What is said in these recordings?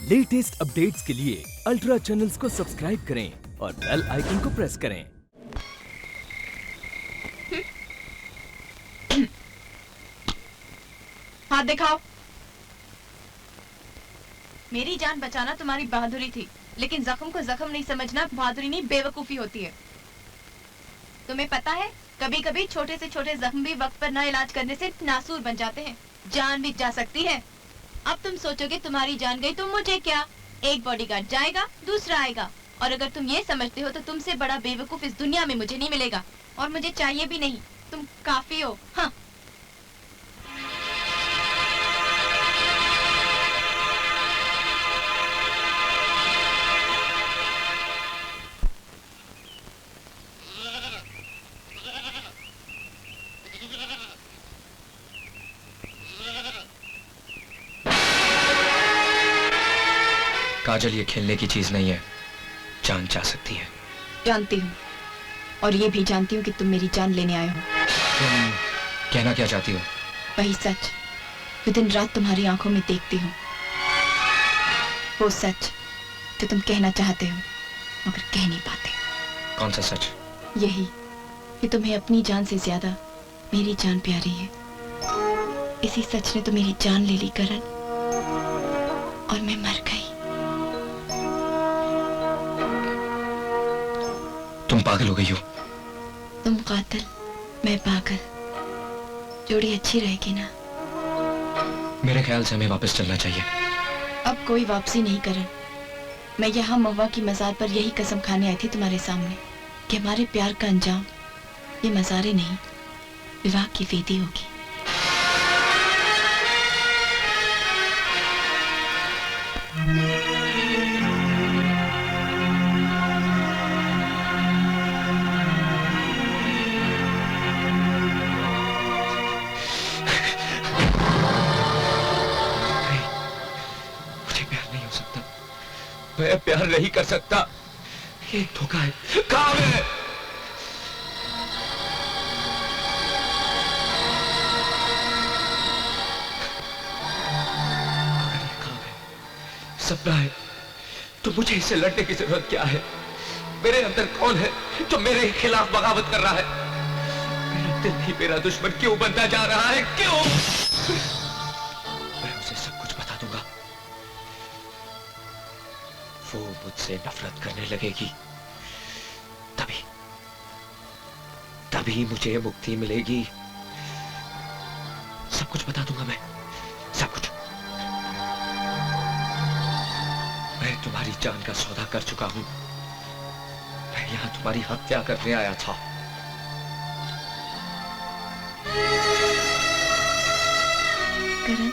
Latest updates के लिए ultra channels को सब्सक्राइब करें और बेल आइकन को प्रेस करें। हाथ दिखाओ। मेरी जान बचाना तुम्हारी बहादुरी थी, लेकिन जख्म को जख्म नहीं समझना बहादुरी नहीं बेवकूफी होती है। तुम्हें पता है, कभी कभी छोटे से छोटे जख्म भी वक्त पर न इलाज करने से नासूर बन जाते हैं, जान भी जा सकती है। अब तुम सोचोगे तुम्हारी जान गई तो मुझे क्या, एक बॉडीगार्ड जाएगा दूसरा आएगा, और अगर तुम ये समझते हो तो तुमसे बड़ा बेवकूफ इस दुनिया में मुझे नहीं मिलेगा, और मुझे चाहिए भी नहीं। तुम काफी हो। हाँ, काजल, ये खेलने की चीज नहीं है, जान जा सकती है। जानती हूँ, और ये भी जानती हूँ कि तुम मेरी जान लेने आए हो। तुम कहना क्या चाहती हो? वही सच जो दिन रात तुम्हारी आंखों में देखती हूँ, वो सच जो तुम कहना चाहते हो मगर कह नहीं पाते। कौन सा सच? यही कि तुम्हें अपनी जान से ज्यादा मेरी जान प्यारी है। इसी सच ने तो मेरी जान ले ली करण, और मैं मर गई। तुम पागल हो गई हो। तुम कातिल, मैं पागल, जोड़ी अच्छी रहेगी ना? मेरे ख्याल से हमें वापस चलना चाहिए। अब कोई वापसी नहीं करण। मैं यहाँ महुआ की मजार पर यही कसम खाने आई थी तुम्हारे सामने कि हमारे प्यार का अंजाम ये मजारे नहीं, विवाह की वेदी होगी। मैं प्यार नहीं कर सकता, ये धोखा है। कहाँ है? अगर ये काम है, सपना है, तो मुझे इससे लड़ने की जरूरत क्या है? मेरे अंदर कौन है जो मेरे खिलाफ बगावत कर रहा है? मेरा दिल ही मेरा दुश्मन क्यों बनता जा रहा है? क्यों? मैं उसे सब कुछ बता दूंगा, वो मुझसे नफरत करने लगेगी, तभी मुझे मुक्ति मिलेगी। सब कुछ बता दूंगा मैं, सब कुछ। मैं तुम्हारी जान का सौदा कर चुका हूं। मैं यहां तुम्हारी हत्या करने आया था। करण,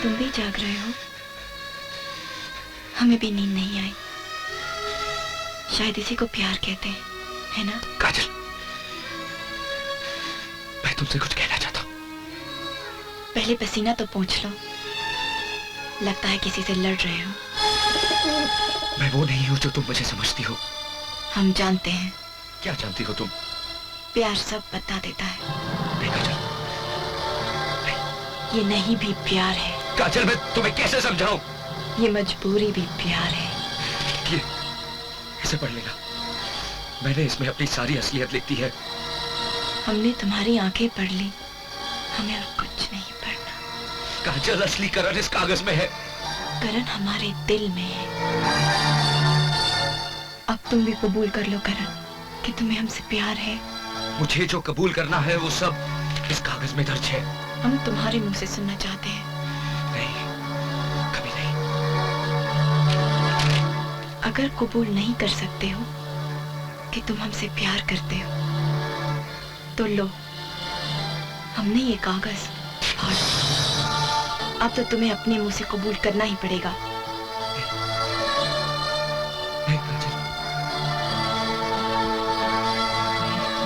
तुम भी जाग रहे हो? हमें भी नींद नहीं आई। शायद इसी को प्यार कहते हैं, है ना? काजल, मैं तुमसे कुछ कहना चाहता हूं। पहले पसीना तो पोंछ लो, लगता है किसी से लड़ रहे हो। मैं वो नहीं हूं जो तुम मुझे समझती हो। हम जानते हैं। क्या जानती हो तुम? प्यार सब बता देता है। नहीं काजल, ये नहीं भी प्यार है। काजल, मैं तुम्हें कैसे समझाऊं? ये मजबूरी भी प्यार है। ये इसे पढ़ लेना, मैंने इसमें अपनी सारी असलियत लिख दी है। हमने तुम्हारी आंखें पढ़ ली, हमें और कुछ नहीं पढ़ना। काजल, असली करण इस कागज में है। करण हमारे दिल में है। अब तुम भी कबूल कर लो करण कि तुम्हें हमसे प्यार है। मुझे जो कबूल करना है वो सब इस कागज में दर्ज है। हम तुम्हारे मुंह से सुनना चाहते हैं। नहीं, कभी नहीं। अगर कबूल नहीं कर सकते हो कि तुम हमसे प्यार करते हो, तो लो, हमने ये कागज फाड़ दिया। अब तो तुम्हें अपने मुंह से कबूल करना ही पड़ेगा। नहीं काजल,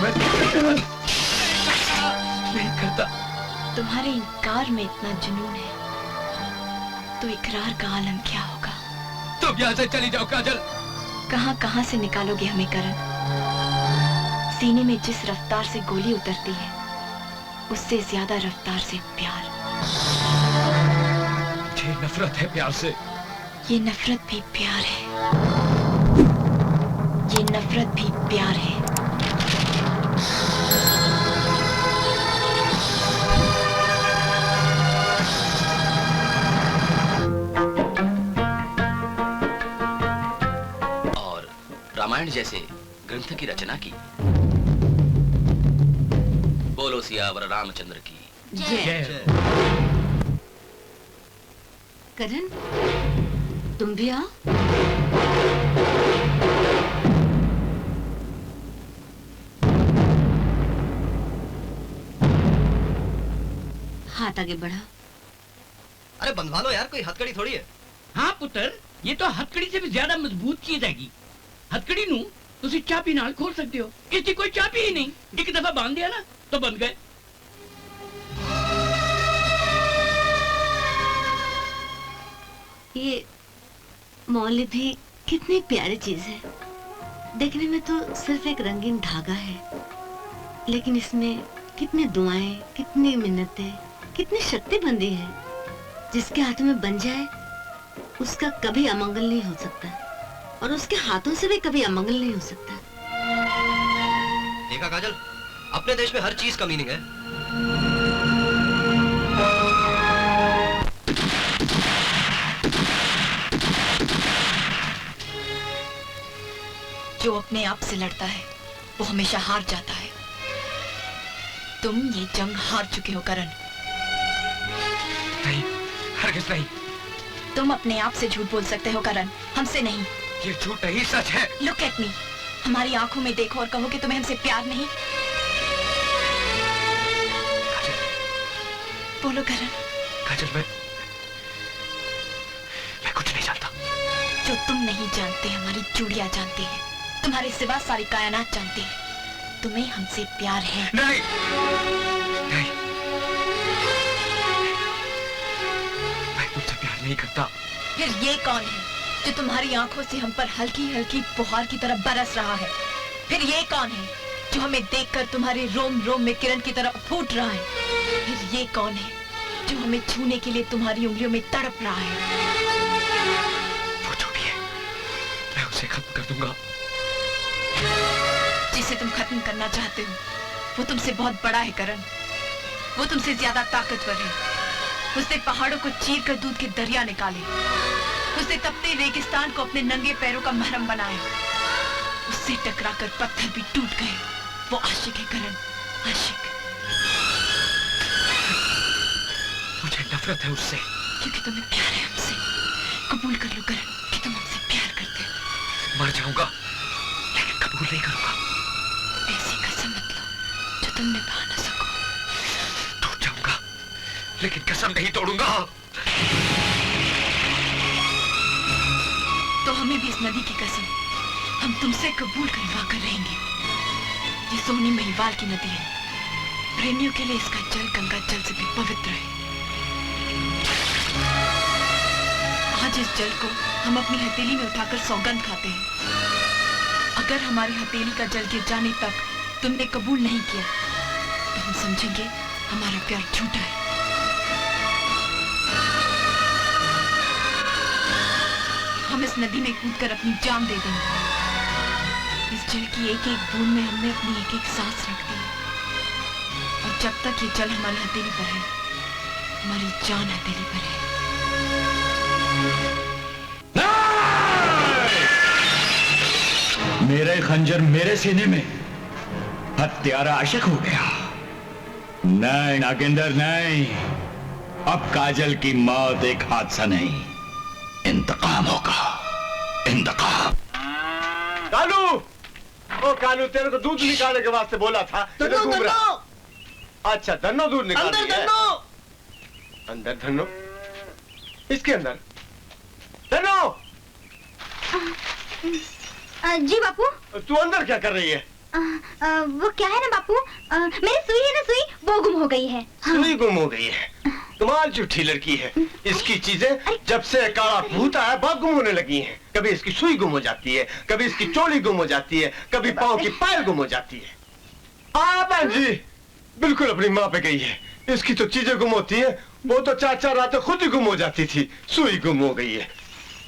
मैं नहीं करता। तुम्हारे इनकार में इतना जुनून है तो इकरार का आलम क्या होगा? तुम यहाँ से चली जाओ काजल। कहां कहां से निकालोगे हमें करण? सीने में जिस रफ्तार से गोली उतरती है, उससे ज्यादा रफ्तार से प्यार। मुझे ये नफरत है प्यार से। ये नफरत भी प्यार है। ये नफरत भी प्यार है। और रामायण जैसे ग्रंथ की रचना की। बोलो सियावर रामचंद्र की जय। करण, तुम भी आओ। हाथ आगे बढ़ा। अरे बंधवा लो यार, कोई हथकड़ी थोड़ी है। हाँ पुत्र, ये तो हथकड़ी से भी ज्यादा मजबूत चीज हैगी। हथकड़ी नू तुसी चाबी नाल खोल सकते हो। इसकी कोई चाबी ही नहीं, एक दफा बांध दिया ना तो बंद गए। ये मौली भी कितनी प्यारी चीज है। देखने में तो सिर्फ एक रंगीन धागा है, लेकिन इसमें कितनी दुआएं, कितनी मिन्नतें, कितनी शक्ति बंधी है। जिसके हाथ में बन जाए उसका कभी अमंगल नहीं हो सकता, और उसके हाथों से भी कभी अमंगल नहीं हो सकता। देखा काजल, अपने देश में हर चीज का मीनिंग है। जो अपने आप से लड़ता है वो हमेशा हार जाता है। तुम ये जंग हार चुके हो करण। नहीं, हरगिज नहीं। तुम अपने आप से झूठ बोल सकते हो करण, हमसे नहीं। ये झूठ नहीं, सच है। लुक एट मी, हमारी आंखों में देखो और कहो कि तुम्हें हमसे प्यार नहीं। काजल, बोलो करण। काजल, मैं कुछ नहीं जानता। जो तुम नहीं जानते हमारी चूड़ियां जानती है, तुम्हारे सिवा सारी कायनात जानती है। तुम्हें हमसे प्यार है। नहीं, नहीं, मैं तुमसे प्यार नहीं करता। फिर ये कौन है जो तुम्हारी आंखों से हम पर हल्की हल्की फुहार की तरह बरस रहा है? फिर ये कौन है जो हमें देखकर तुम्हारे रोम रोम में किरण की तरह फूट रहा है? फिर ये कौन है जो हमें छूने के लिए तुम्हारी उंगलियों में तड़प रहा है? वो जो भी है, मैं उसे खत्म कर दूंगा। जिसे तुम खत्म करना चाहते हो वो तुमसे बहुत बड़ा है करण। वो तुमसे ज्यादा ताकतवर है। उसने पहाड़ों को चीर कर दूध के दरिया निकाले। उसने तपते रेगिस्तान को अपने नंगे पैरों का महरम बनाया। उससे टकराकर पत्थर भी टूट गए। वो आशिक है करण, आशिक। मुझे नफरत है उससे। क्योंकि तुम्हें प्यार है हमसे। कबूल कर लो करण कि तुम हमसे प्यार करते हो। मर जाऊंगा लेकिन कबूल नहीं करूंगा। ऐसी कसम मत लो जो तुम निभा न सको। टूट जाऊंगा लेकिन कसम नहीं तोड़ूंगा। तो हमें भी इस नदी की कसम हम तुमसे कबूल करवा कर रहेंगे। ये सोनी महिवाल की नदी है। प्रेमियों के लिए इसका जल गंगा जल से भी पवित्र है। आज इस जल को हम अपनी हथेली में उठाकर सौगंध खाते हैं। अगर हमारी हथेली का जल गिर जाने तक तुमने कबूल नहीं किया तो हम समझेंगे हमारा प्यार झूठा है। हम इस नदी में कूदकर अपनी जान दे देंगे। इस जल की एक एक बूंद में हमने अपनी एक एक सांस रख दी है। और जब तक ये जल हमारी हथेली पर है, हमारी जान हथेली पर है। मेरे खंजर मेरे सीने में, हत्यारा आशिक हो गया। नहीं नागेंद्र नहीं, अब काजल की मौत एक हादसा नहीं, इंतकाम होगा, इंतकाम। कालू, ओ कालू, तेरे को दूध निकालने के वास्ते बोला था। इधर घूम रहा। अच्छा, धन्नो दूध निकाल दिया है। अंदर धन्नो, इसके अंदर धन्नो। जी बापू। तू अंदर क्या कर रही है? वो क्या है ना बापू, मेरी सुई है ना, सुई वो गुम हो गई है। सुई गुम हो गई है। कमाल झूठी लड़की है। इसकी चीजें जब से काला भूत आया बहुत गुम होने लगी हैं। कभी इसकी सुई गुम हो जाती है, कभी इसकी चोली गुम हो जाती है, कभी पाँव की पायल गुम हो जाती है। हाँ बहन जी, बिल्कुल अपनी माँ पे गई है। इसकी तो चीजें गुम होती है वो तो 4-4 रातें खुद ही गुम हो जाती थी, सुई गुम हो गई है।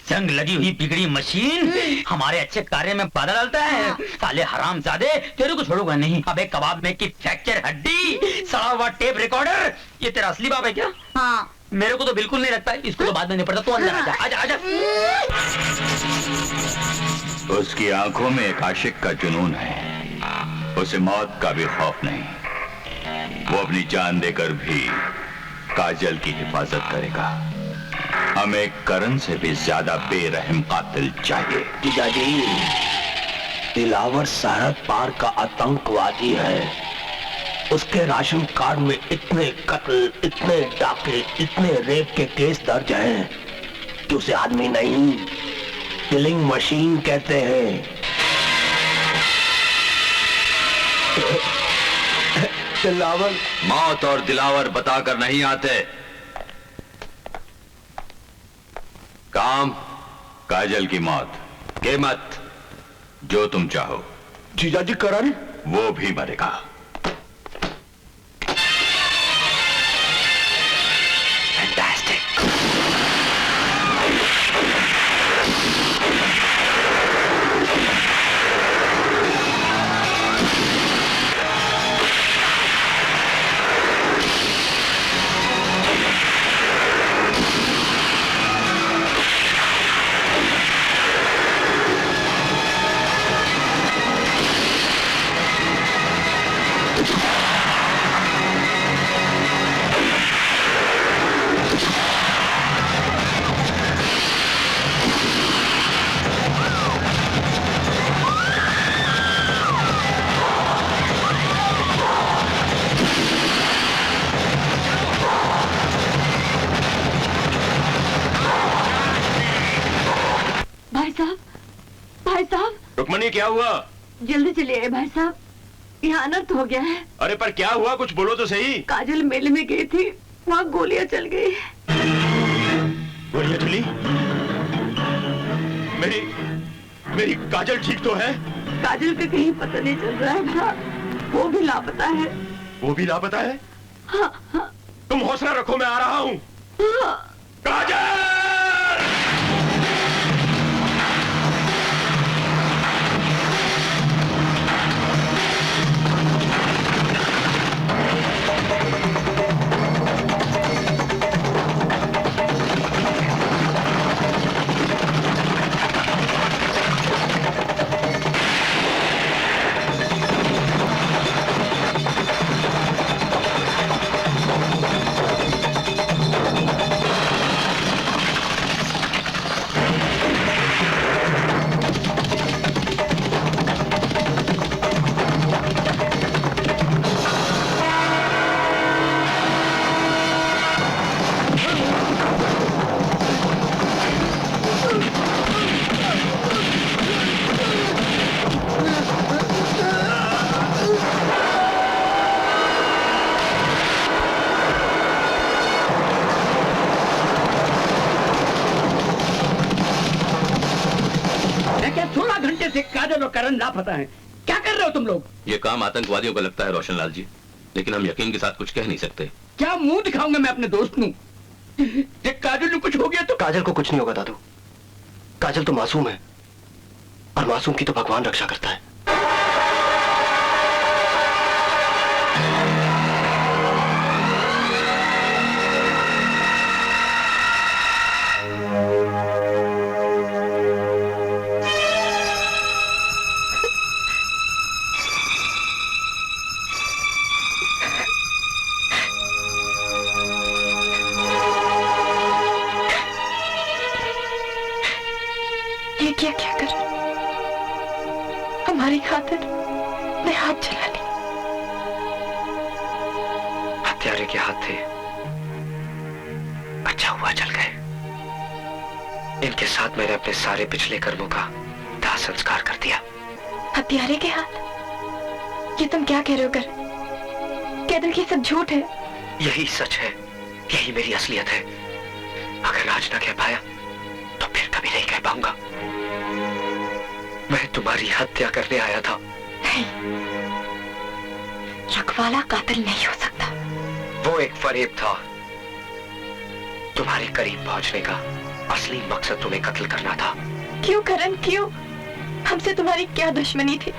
जंग लगी हुई बिगड़ी मशीन हमारे अच्छे कार्य में बाधा डालता है। साले हरामजादे, तेरे को छोड़ूंगा नहीं। अबे कबाब में की फ्रैक्चर हड्डी, सड़ा हुआ टेप रिकॉर्डर, ये तेरा असली बाप है क्या? हाँ। मेरे को तो बिल्कुल नहीं लगता, इसको तो बाद में नहीं पड़ता। तो अंदर आजा, आजा, आजा। उसकी आंखों में एक आशिक का जुनून है, उसे मौत का भी खौफ नहीं। वो अपनी जान देकर भी काजल की हिफाजत करेगा। हमें करण से भी ज्यादा बेरहम कातिल चाहिए। जीजाजी, दिलावर सरहद पार का आतंकवादी है। उसके राशन कार्ड में इतने कत्ल, इतने डाके, इतने रेप के केस दर्ज हैं कि उसे आदमी नहीं, किलिंग मशीन कहते हैं। दिलावर, मौत और दिलावर बताकर नहीं आते। काम काजल की मौत, कीमत जो तुम चाहो। जीजाजी करण? वो भी मरेगा। भाई साहब, रुक्मणी क्या हुआ? जल्दी चलिए भाई साहब, यहाँ अनर्थ हो गया है। अरे पर क्या हुआ, कुछ बोलो तो सही। काजल मेले में गई थी, वहाँ गोलियां चल गई। गोलियां चली? मेरी काजल ठीक तो है? काजल का कहीं पता नहीं चल रहा है भला, वो भी लापता है। वो भी लापता है? हाँ, हाँ। तुम हौसला रखो, मैं आ रहा हूँ। हाँ। काजल! काजल और करण लापता हैं। क्या कर रहे हो तुम लोग? ये काम आतंकवादियों का लगता है रोशनलाल जी, लेकिन हम यकीन के साथ कुछ कह नहीं सकते। क्या मुंह दिखाऊंगा मैं अपने दोस्त नू? काजल को कुछ हो गया तो? काजल को कुछ नहीं होगा दादू, काजल तो मासूम है और मासूम की तो भगवान रक्षा करता है। क्या कर हमारी खातिर ने हाथ चला ली। हत्यारे के हाथ थे, अच्छा हुआ चल गए। इनके साथ मैंने अपने सारे पिछले कर्मों का दाह संस्कार कर दिया। हत्यारे के हाथ? ये तुम क्या कह रहे हो? कर कह दो कि सब झूठ है। यही सच है, यही मेरी असलियत है। अगर आज ना कह पाया तो फिर कभी नहीं कह पाऊंगा। मैं तुम्हारी हत्या करने आया था। नहीं, रखवाला कातिल नहीं हो सकता। वो एक फरेब था, तुम्हारे करीब पहुंचने का असली मकसद तुम्हें कत्ल करना था। क्यों करण, क्यों? हमसे तुम्हारी क्या दुश्मनी थी?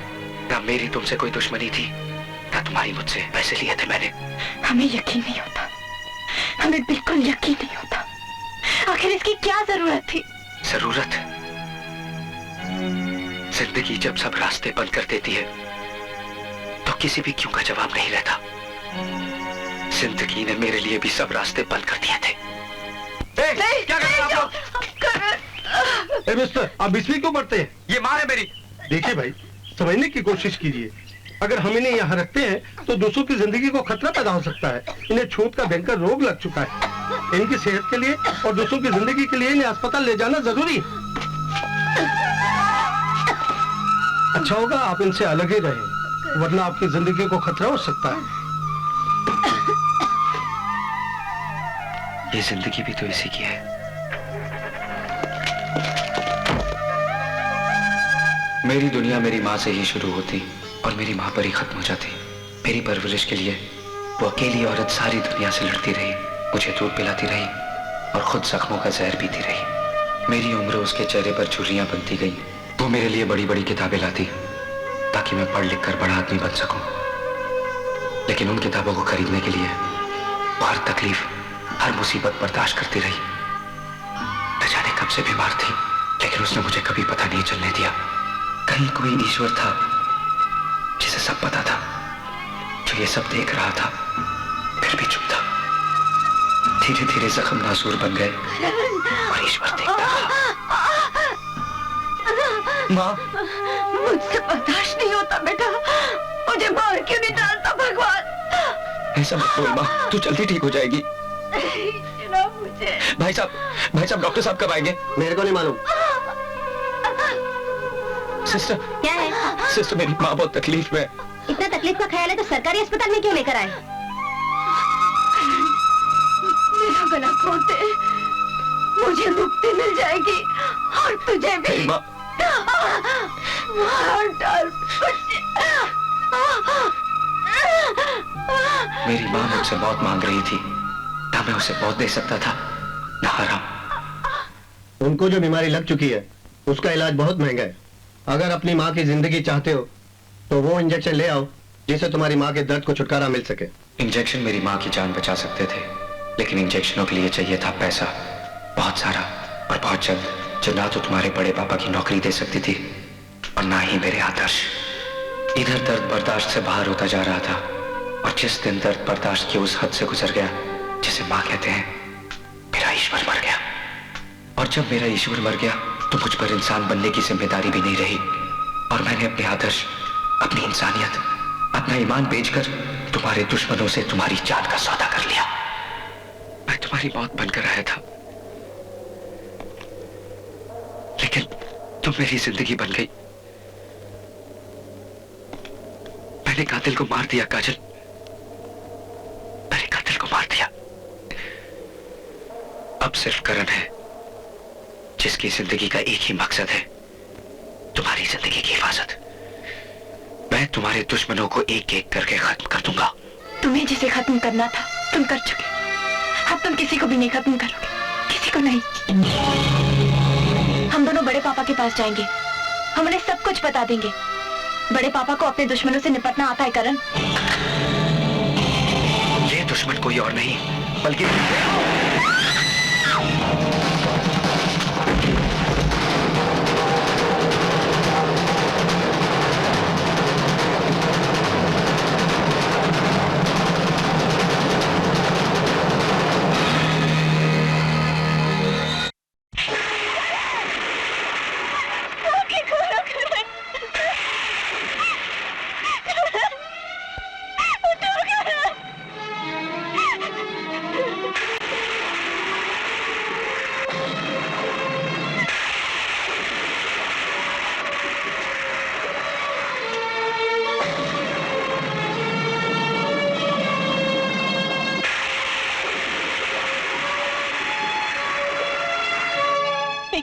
ना मेरी तुमसे कोई दुश्मनी थी, ना तुम्हारी मुझसे। पैसे लिए थे मैंने। हमें यकीन नहीं होता, हमें बिल्कुल यकीन नहीं होता। आखिर इसकी क्या जरूरत थी? जरूरत? जिंदगी जब सब रास्ते बंद कर देती है तो किसी भी क्यों का जवाब नहीं रहता। जिंदगी ने मेरे लिए भी सब रास्ते बंद कर दिए थे। क्या कर रहे हैं आप लोग? मिस्टर, आप इसमें क्यों पढ़ते हैं? ये माँ है मेरी। देखिए भाई, समझने की कोशिश कीजिए। अगर हम इन्हें यहाँ रखते हैं तो दूसरों की जिंदगी को खतरा पैदा हो सकता है। इन्हें छूत का भयंकर रोग लग चुका है। इनकी सेहत के लिए और दूसरों की जिंदगी के लिए इन्हें अस्पताल ले जाना जरूरी है। अच्छा होगा आप इनसे अलग ही रहें, वरना आपकी जिंदगी को खतरा हो सकता है। ये जिंदगी भी तो इसी की है। मेरी दुनिया मेरी माँ से ही शुरू होती और मेरी माँ पर ही खत्म हो जाती। मेरी परवरिश के लिए वो अकेली औरत सारी दुनिया से लड़ती रही, मुझे दूध पिलाती रही और खुद जख्मों का जहर पीती रही। मेरी उम्र उसके चेहरे पर छुरियां बनती गई। वो मेरे लिए बड़ी बड़ी किताबें लाती ताकि मैं पढ़ लिख कर बड़ा आदमी बन सकूं। लेकिन उन किताबों को खरीदने के लिए वो हर तकलीफ, हर मुसीबत बर्दाश्त करती रही। न जाने कब से बीमार थी, लेकिन उसने मुझे कभी पता नहीं चलने दिया। कहीं कोई ईश्वर था जिसे सब पता था, जो ये सब देख रहा था, फिर भी चुप था। धीरे धीरे जख्म नासूर बन गए और ईश्वर देखता रहा। माँ, मुझसे बर्दाश्त नहीं होता बेटा, मुझे मार क्यों नहीं डालता भगवान? ऐसा मत बोल माँ, तू जल्दी ठीक हो जाएगी। मुझे भाई साहब डॉक्टर साहब कब आएंगे? मेरे को नहीं मालूम। सिस्टर, क्या है? सिस्टर मेरी माँ बहुत तकलीफ में है। इतना तकलीफ का ख्याल है तो सरकारी अस्पताल में क्यों लेकर आए? मेरा गला खोल दे, मुझे मुक्ति मिल जाएगी और तुझे भी। मेरी माँ, मार डाल मेरी माँ मुझसे मौत मांग रही थी, ना मैं उसे मौत दे सकता था, ना हराम। उनको जो बीमारी लग चुकी है उसका इलाज बहुत महंगा है। अगर अपनी माँ की जिंदगी चाहते हो तो वो इंजेक्शन ले आओ जिससे तुम्हारी माँ के दर्द को छुटकारा मिल सके। इंजेक्शन मेरी माँ की जान बचा सकते थे, लेकिन इंजेक्शनों के लिए चाहिए था पैसा, बहुत सारा और बहुत जल्द, जो ना तो तुम्हारे बड़े पापा की नौकरी दे सकती थी और ना ही मेरे आदर्श। इधर दर्द बर्दाश्त से बाहर होता जा रहा था और जिस दिन दर्द बर्दाश्त की उस हद से गुजर गया जिसे माँ कहते हैं, मेरा ईश्वर मर गया। और जब मेरा ईश्वर मर गया तो मुझ पर इंसान बनने की जिम्मेदारी भी नहीं रही और मैंने अपने आदर्श, अपनी इंसानियत, अपना ईमान बेचकर तुम्हारे दुश्मनों से तुम्हारी जान का सौदा कर लिया। मैं तुम्हारी मौत बनकर आया था, लेकिन तुम मेरी जिंदगी बन गई। मैंने कातिल को मार दिया काजल, मैंने कातिल को मार दिया। अब सिर्फ करण है जिसकी जिंदगी का एक ही मकसद है, तुम्हारी जिंदगी की हिफाजत। मैं तुम्हारे दुश्मनों को एक एक करके खत्म कर दूंगा। तुम्हें जिसे खत्म करना था तुम कर चुके, अब तुम किसी को भी नहीं खत्म करोगे, किसी को नहीं। हम दोनों बड़े पापा के पास जाएंगे, हम उन्हें सब कुछ बता देंगे। बड़े पापा को अपने दुश्मनों से निपटना आता है करण। ये दुश्मन कोई और नहीं बल्कि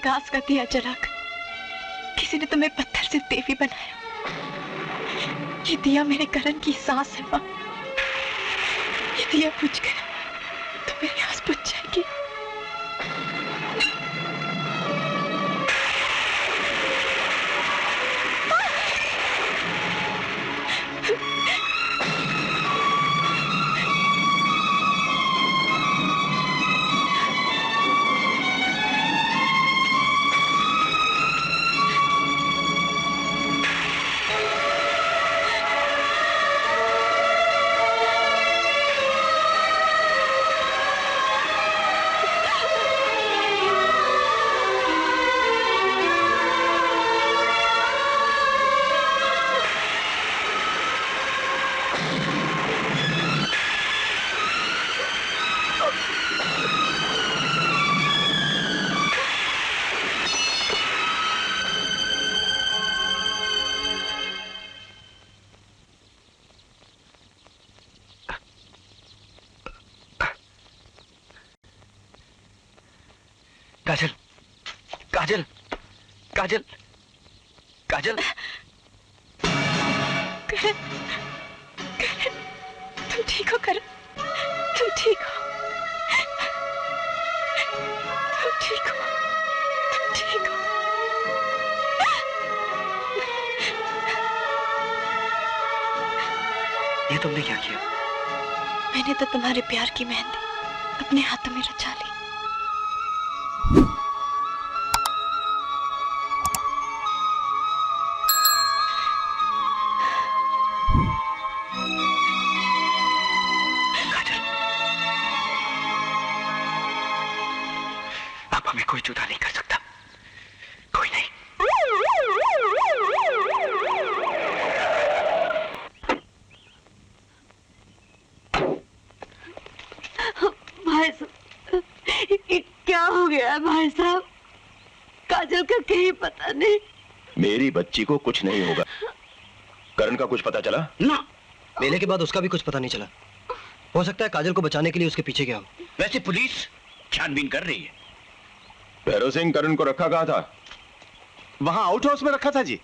घास का दिया जलाकर किसी ने तुम्हें पत्थर से देवी बनाया। ये दिया मेरे करण की सांस है माँ। ये दिया बुझ गया तो मेरी आस बुझ जाएगी। काजल, काजल, काजल, काजल। तुम ठीक हो करण? तुम ठीक हो? तुम ठीक हो? तुम ठीक हो? ये तुमने क्या किया? मैंने तो तुम्हारे प्यार की मेहंदी अपने हाथों में रचा ली। अब हमें कोई जुदा नहीं कर सकता, कोई नहीं। भाई साहब, ये क्या हो गया भाई साहब? काजल का कहीं पता नहीं। मेरी बच्ची को कुछ नहीं होगा। करण का कुछ पता चला? ना। मेले के बाद उसका भी कुछ पता नहीं चला। हो सकता है काजल को बचाने के लिए उसके पीछे गया हो। वैसे पुलिस छानबीन कर रही है। भैरव सिंह करण को रखा कहाँ था? वहां आउट हाउस में रखा था जी।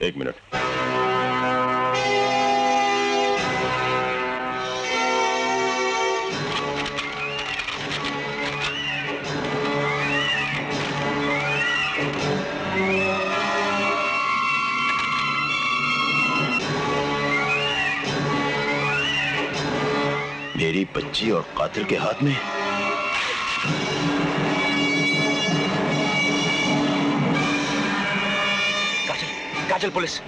एक मिनट। मेरी बच्ची और कातिल के हाथ में। काजल, काजल, पुलिस।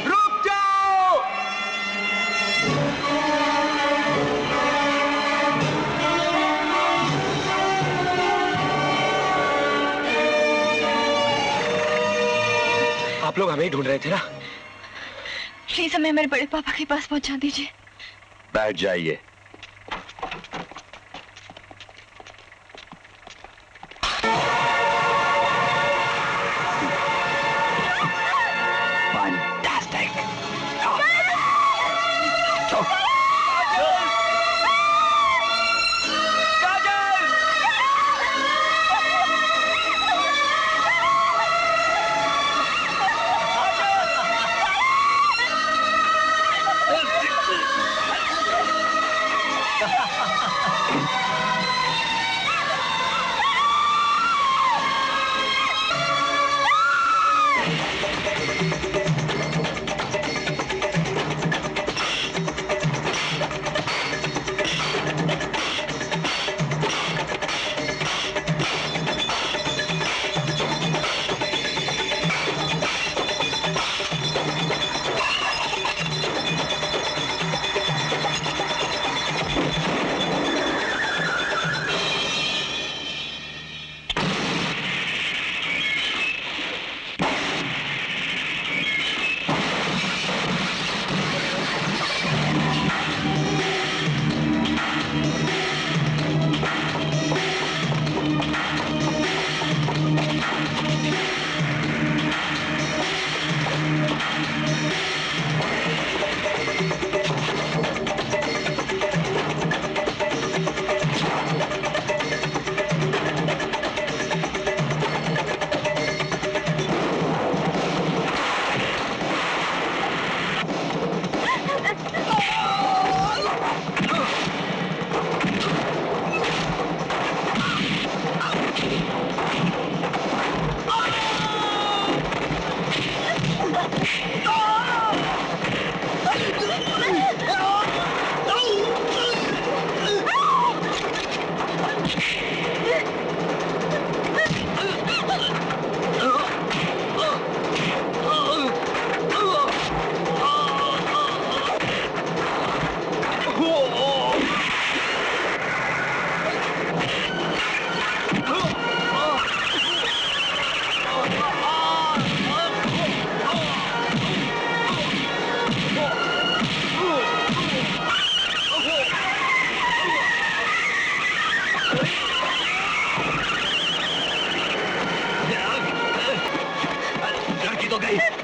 रुक जाओ! आप लोग हमें ही ढूंढ रहे थे ना? प्लीज हमें मेरे बड़े पापा के पास पहुंचा दीजिए। बैठ जाइए।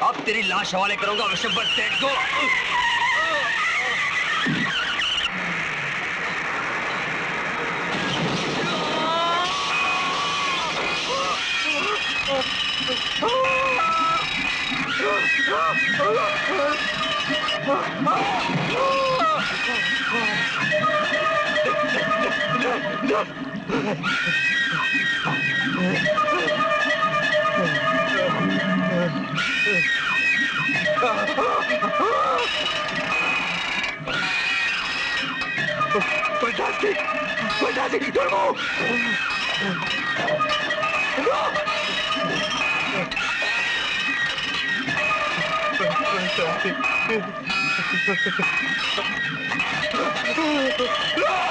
अब तेरी लाश हवाले करूंगा विशंबर सेठ को। Fantastic! Fantastic! Don't move! No!